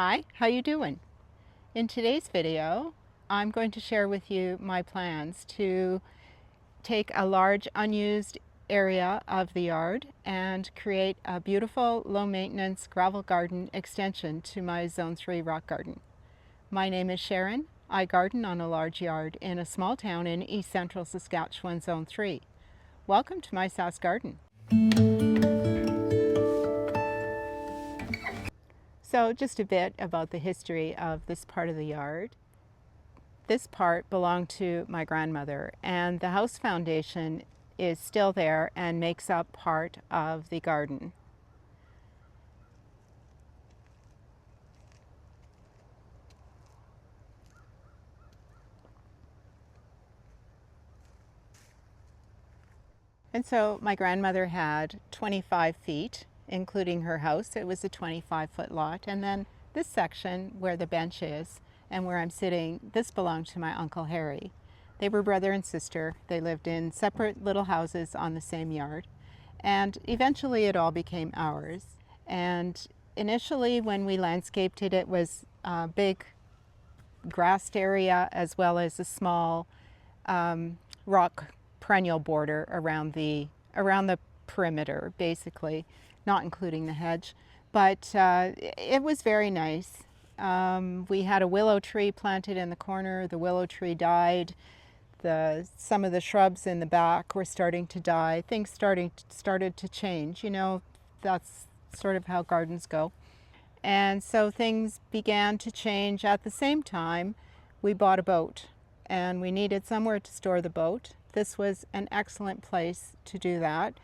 Hi, how you doing? In today's video, I'm going to share with you my plans to take a large unused area of the yard and create a beautiful low maintenance gravel garden extension to my Zone 3 rock garden. My name is Sharon. I garden on a large yard in a small town in east central Saskatchewan, Zone 3. Welcome to my Sask Garden. So just a bit about the history of this part of the yard. This part belonged to my grandmother, and the house foundation is still there and makes up part of the garden. And so my grandmother had 25 feet, including her house. It was a 25-foot lot. And then this section where the bench is and where I'm sitting, this belonged to my Uncle Harry. They were brother and sister. They lived in separate little houses on the same yard. And eventually it all became ours. And initially when we landscaped it, it was a big grassed area as well as a small rock perennial border around the perimeter, basically, not including the hedge. But it was very nice. We had a willow tree planted in the corner. The willow tree died. Some of the shrubs in the back were starting to die. Things started to change. You know, that's sort of how gardens go. And so things began to change. At the same time, we bought a boat and we needed somewhere to store the boat. This was an excellent place to do that.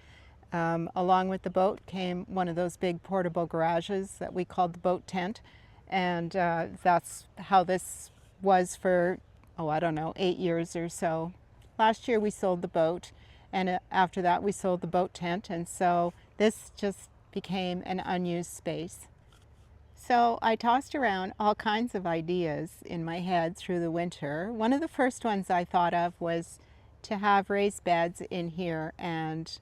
Along with the boat came one of those big portable garages that we called the boat tent. And that's how this was for, I don't know, 8 years or so. Last year we sold the boat, and after that we sold the boat tent, and so this just became an unused space. So I tossed around all kinds of ideas in my head through the winter. One of the first ones I thought of was to have raised beds in here and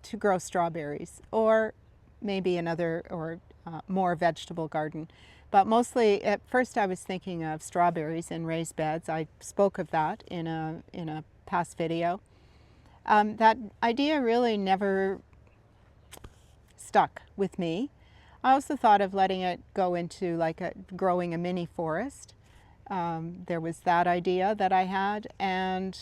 to grow strawberries, or maybe another or more vegetable garden. But mostly at first I was thinking of strawberries in raised beds. I spoke of that in a past video. That idea really never stuck with me. I also thought of letting it go into growing a mini forest. There was that idea that I had, and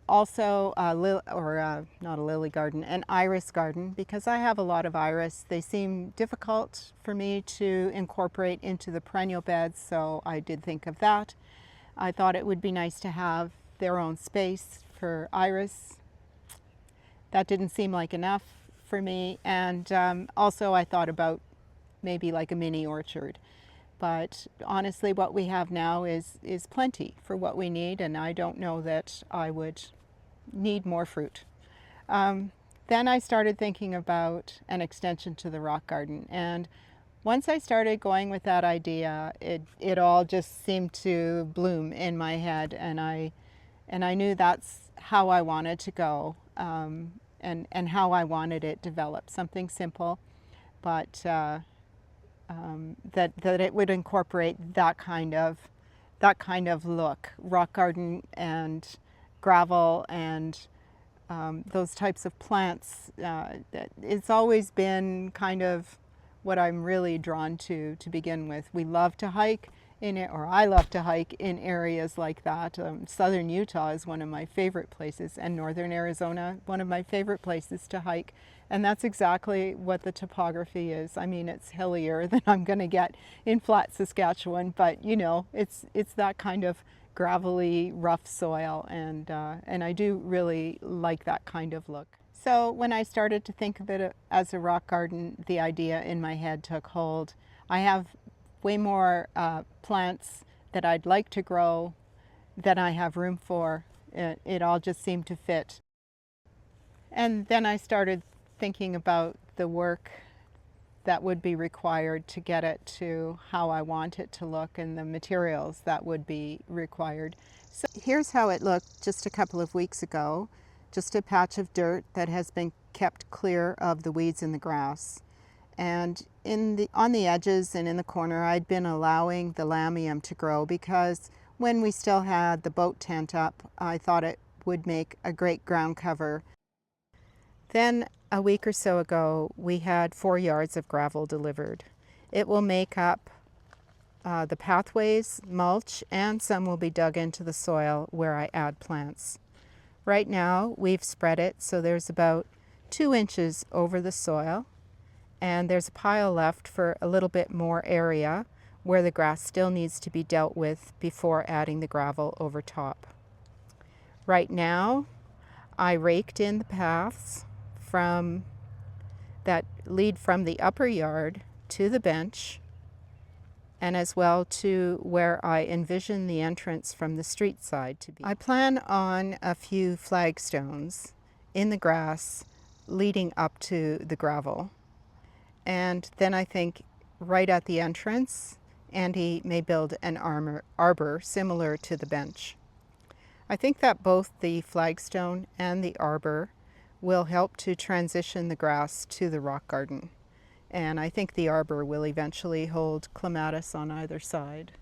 also not a lily garden, an iris garden, because I have a lot of iris. They seem difficult for me to incorporate into the perennial beds, so I did think of that. I thought it would be nice to have their own space for iris. That didn't seem like enough for me, and also I thought about maybe like a mini orchard. But honestly, what we have now is plenty for what we need, and I don't know that I would need more fruit. Then I started thinking about an extension to the rock garden, and once I started going with that idea, it all just seemed to bloom in my head, and I knew that's how I wanted to go, and how I wanted it developed. Something simple, but that it would incorporate that kind of look, rock garden and gravel and those types of plants. It's always been kind of what I'm really drawn to begin with. We love to hike in it, or I love to hike in areas like that. Southern Utah is one of my favorite places, and northern Arizona, one of my favorite places to hike. And that's exactly what the topography is. I mean, it's hillier than I'm going to get in flat Saskatchewan, but you know, it's that kind of gravelly, rough soil, and I do really like that kind of look. So when I started to think of it as a rock garden, the idea in my head took hold. I have way more plants that I'd like to grow than I have room for. It all just seemed to fit. And then I started thinking about the work that would be required to get it to how I want it to look, and the materials that would be required. So here's how it looked just a couple of weeks ago. Just a patch of dirt that has been kept clear of the weeds in the grass. And on the edges and in the corner, I'd been allowing the lamium to grow because when we still had the boat tent up, I thought it would make a great ground cover. Then a week or so ago, we had 4 yards of gravel delivered. It will make up the pathways, mulch, and some will be dug into the soil where I add plants. Right now, we've spread it so there's about 2 inches over the soil, and there's a pile left for a little bit more area where the grass still needs to be dealt with before adding the gravel over top. Right now, I raked in the paths that lead from the upper yard to the bench, and as well to where I envision the entrance from the street side to be. I plan on a few flagstones in the grass leading up to the gravel. And then I think right at the entrance, Andy may build an arbor similar to the bench. I think that both the flagstone and the arbor will help to transition the grass to the rock garden. And I think the arbor will eventually hold clematis on either side.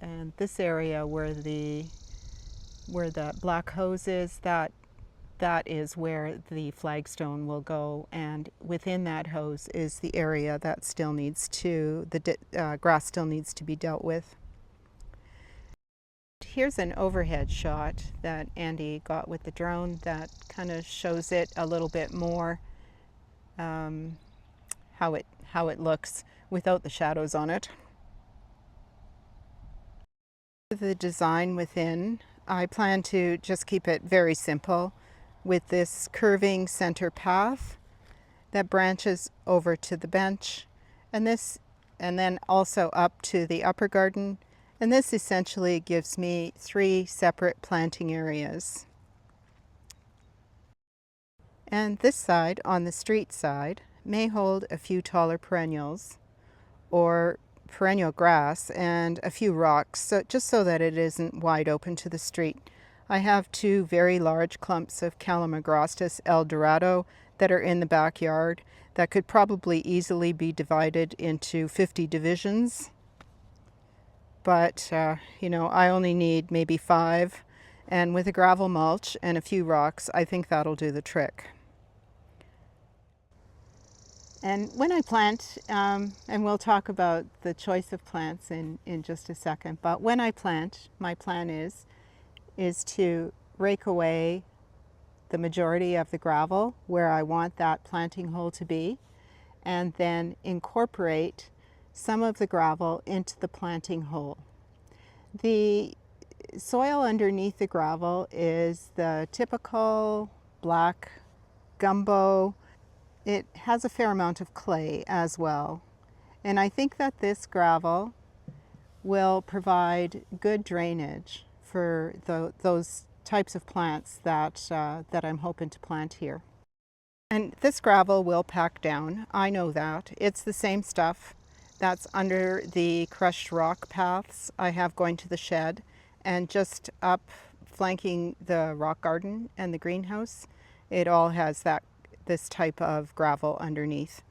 And this area where the black hose is, that is where the flagstone will go, and within that hose is the area that still needs to, the grass still needs to be dealt with. Here's an overhead shot that Andy got with the drone that kind of shows it a little bit more, how it looks without the shadows on it. The design within, I plan to just keep it very simple with this curving center path that branches over to the bench, and then also up to the upper garden. And this essentially gives me 3 separate planting areas. And this side, on the street side, may hold a few taller perennials or perennial grass and a few rocks, so just so that it isn't wide open to the street. I have 2 very large clumps of Calamagrostis El Dorado that are in the backyard that could probably easily be divided into 50 divisions. But, you know, I only need maybe 5, and with a gravel mulch and a few rocks, I think that'll do the trick. And when I plant, and we'll talk about the choice of plants in just a second, but when I plant, my plan is to rake away the majority of the gravel where I want that planting hole to be, and then incorporate some of the gravel into the planting hole. The soil underneath the gravel is the typical black gumbo. It has a fair amount of clay as well. And I think that this gravel will provide good drainage for those types of plants that I'm hoping to plant here. And this gravel will pack down, I know that. It's the same stuff that's under the crushed rock paths I have going to the shed, and just up flanking the rock garden and the greenhouse, it all has this type of gravel underneath.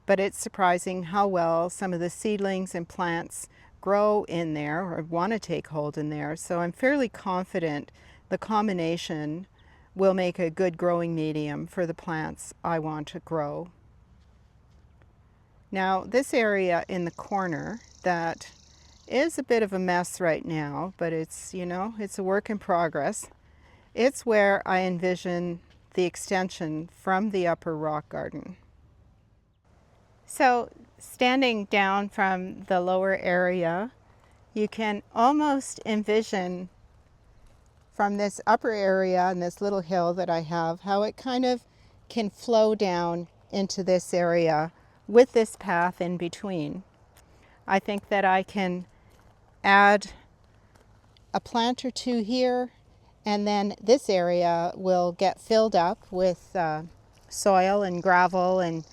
But it's surprising how well some of the seedlings and plants grow in there or want to take hold in there. So I'm fairly confident the combination will make a good growing medium for the plants I want to grow. Now, this area in the corner that is a bit of a mess right now, but it's, you know, it's a work in progress. It's where I envision the extension from the upper rock garden. So, standing down from the lower area, you can almost envision from this upper area and this little hill that I have, how it kind of can flow down into this area with this path in between. I think that I can add a plant or 2 here, and then this area will get filled up with soil and gravel and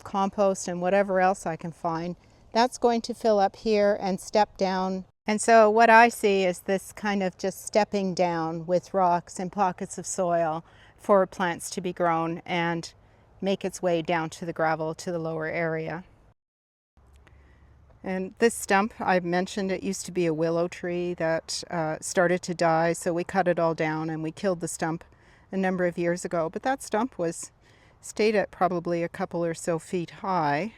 compost and whatever else I can find. That's going to fill up here and step down. And so what I see is this kind of just stepping down with rocks and pockets of soil for plants to be grown. And make its way down to the gravel to the lower area. And this stump, I've mentioned, it used to be a willow tree that started to die, so we cut it all down and we killed the stump a number of years ago. But that stump stayed at probably a couple or so feet high.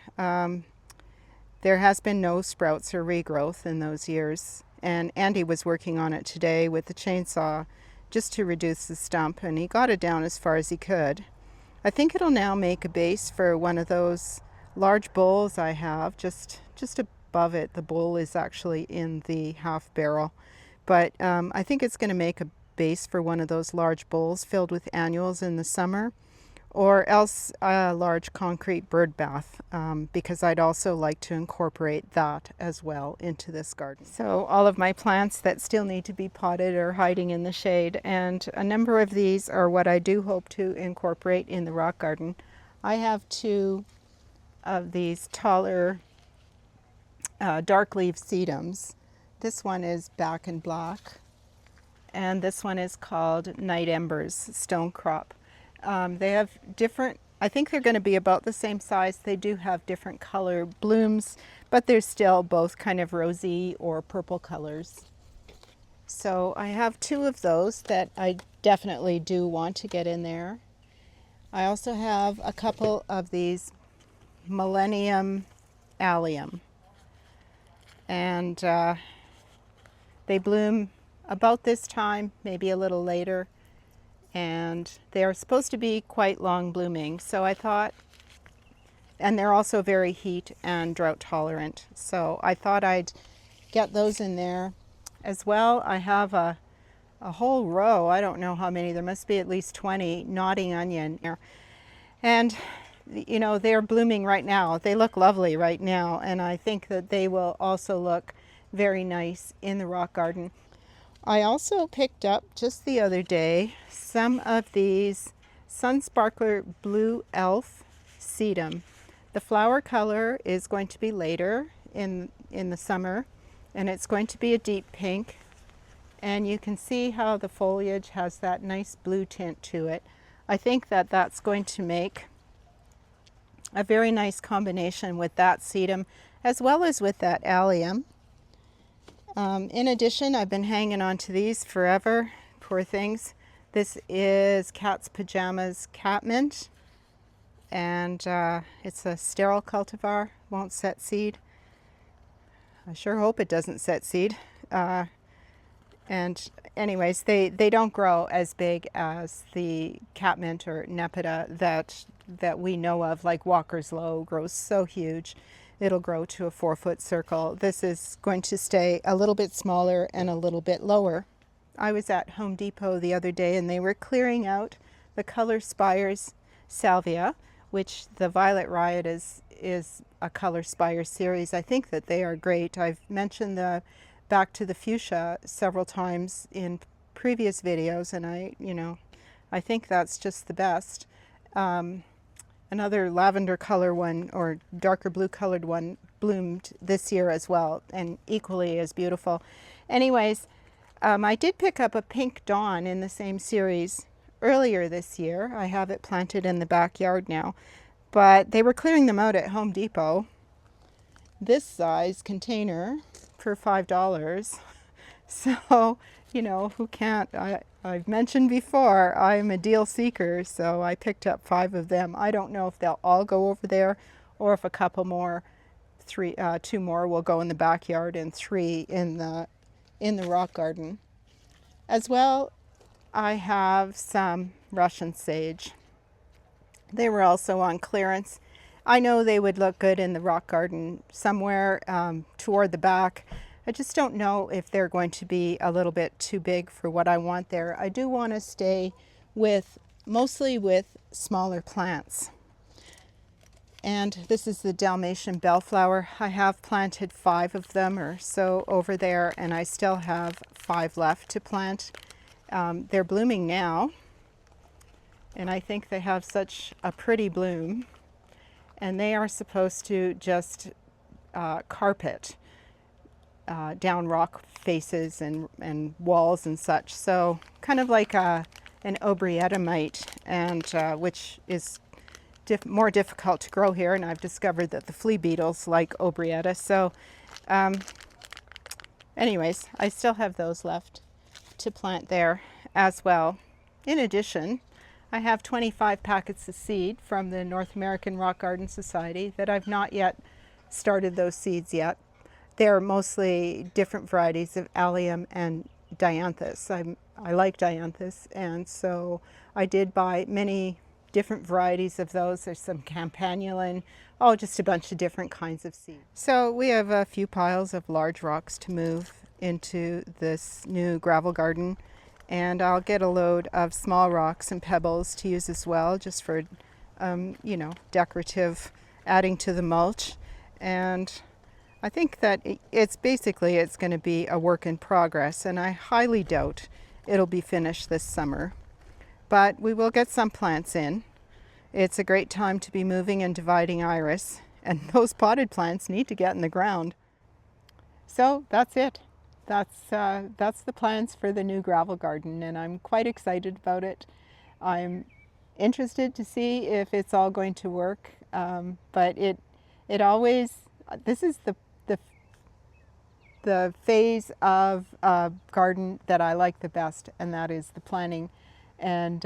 There has been no sprouts or regrowth in those years, and Andy was working on it today with the chainsaw just to reduce the stump, and he got it down as far as he could. I think it'll now make a base for one of those large bowls I have just above it. The bowl is actually in the half barrel, but I think it's going to make a base for one of those large bowls filled with annuals in the summer, or else a large concrete bird bath, because I'd also like to incorporate that as well into this garden. So all of my plants that still need to be potted are hiding in the shade, and a number of these are what I do hope to incorporate in the rock garden. I have two of these taller dark leaf sedums. This one is back and black, and this one is called Night Embers Stone Crop. They have different, I think they're going to be about the same size. They do have different color blooms, but they're still both kind of rosy or purple colors. So I have two of those that I definitely do want to get in there. I also have a couple of these Millennium Allium, and they bloom about this time, maybe a little later, and they are supposed to be quite long blooming. So I thought, and they're also very heat and drought tolerant, so I thought I'd get those in there as well. I have a whole row, I don't know how many, there must be at least 20 nodding onion here, and you know, they're blooming right now. They look lovely right now, and I think that they will also look very nice in the rock garden. I also picked up just the other day some of these Sunsparkler Blue Elf sedum. The flower color is going to be later in the summer, and it's going to be a deep pink, and you can see how the foliage has that nice blue tint to it. I think that that's going to make a very nice combination with that sedum as well as with that allium. In addition, I've been hanging on to these forever, poor things. This is Cat's Pajamas Catmint, and it's a sterile cultivar, won't set seed. I sure hope it doesn't set seed. And anyways, they don't grow as big as the catmint or nepeta that we know of, like Walker's Low grows so huge. It'll grow to a 4-foot circle. This is going to stay a little bit smaller and a little bit lower. I was at Home Depot the other day, and they were clearing out the Color Spires salvia, which the Violet Riot is a Color Spire series. I think that they are great. I've mentioned the Back to the Fuchsia several times in previous videos, and I think that's just the best. Another lavender color one, or darker blue colored one, bloomed this year as well, and equally as beautiful. Anyways, I did pick up a Pink Dawn in the same series earlier this year. I have it planted in the backyard now, but they were clearing them out at Home Depot. This size container for $5. So, you know, who can't? I've mentioned before, I'm a deal seeker, so I picked up 5 of them. I don't know if they'll all go over there, or if a couple more, 2 more will go in the backyard and 3 in the rock garden. As well, I have some Russian sage. They were also on clearance. I know they would look good in the rock garden somewhere toward the back. I just don't know if they're going to be a little bit too big for what I want there. I do want to stay mostly with smaller plants. And this is the Dalmatian bellflower. I have planted 5 of them or so over there, and I still have 5 left to plant. They're blooming now, and I think they have such a pretty bloom. And they are supposed to just carpet down rock faces and walls and such. So kind of like an Obrietamite, and which is more difficult to grow here, and I've discovered that the flea beetles like Obrietta. So anyways, I still have those left to plant there as well. In addition, I have 25 packets of seed from the North American Rock Garden Society that I've not yet started those seeds yet. They're mostly different varieties of allium and dianthus. I like dianthus, and so I did buy many different varieties of those. There's some campanulin, just a bunch of different kinds of seeds. So we have a few piles of large rocks to move into this new gravel garden, and I'll get a load of small rocks and pebbles to use as well, just for decorative, adding to the mulch. And I think that it's going to be a work in progress, and I highly doubt it'll be finished this summer. But we will get some plants in. It's a great time to be moving and dividing iris, and those potted plants need to get in the ground. So that's it. That's the plans for the new gravel garden, and I'm quite excited about it. I'm interested to see if it's all going to work, but it always, this is the phase of a garden that I like the best, and that is the planning and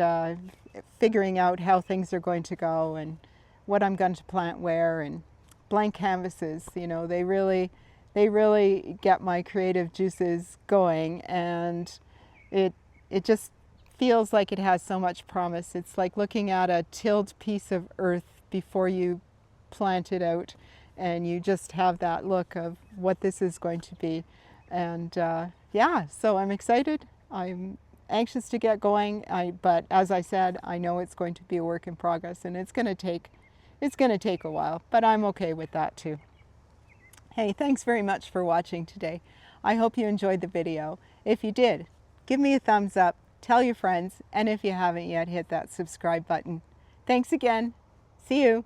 figuring out how things are going to go and what I'm going to plant where. And blank canvases, they really get my creative juices going, and it just feels like it has so much promise. It's like looking at a tilled piece of earth before you plant it out, and you just have that look of what this is going to be. And yeah, so I'm excited. I'm anxious to get going. But as I said, I know it's going to be a work in progress, and it's going to take a while, but I'm okay with that too. Hey, thanks very much for watching today. I hope you enjoyed the video. If you did, give me a thumbs up, tell your friends, and if you haven't yet, hit that subscribe button. Thanks again. See you.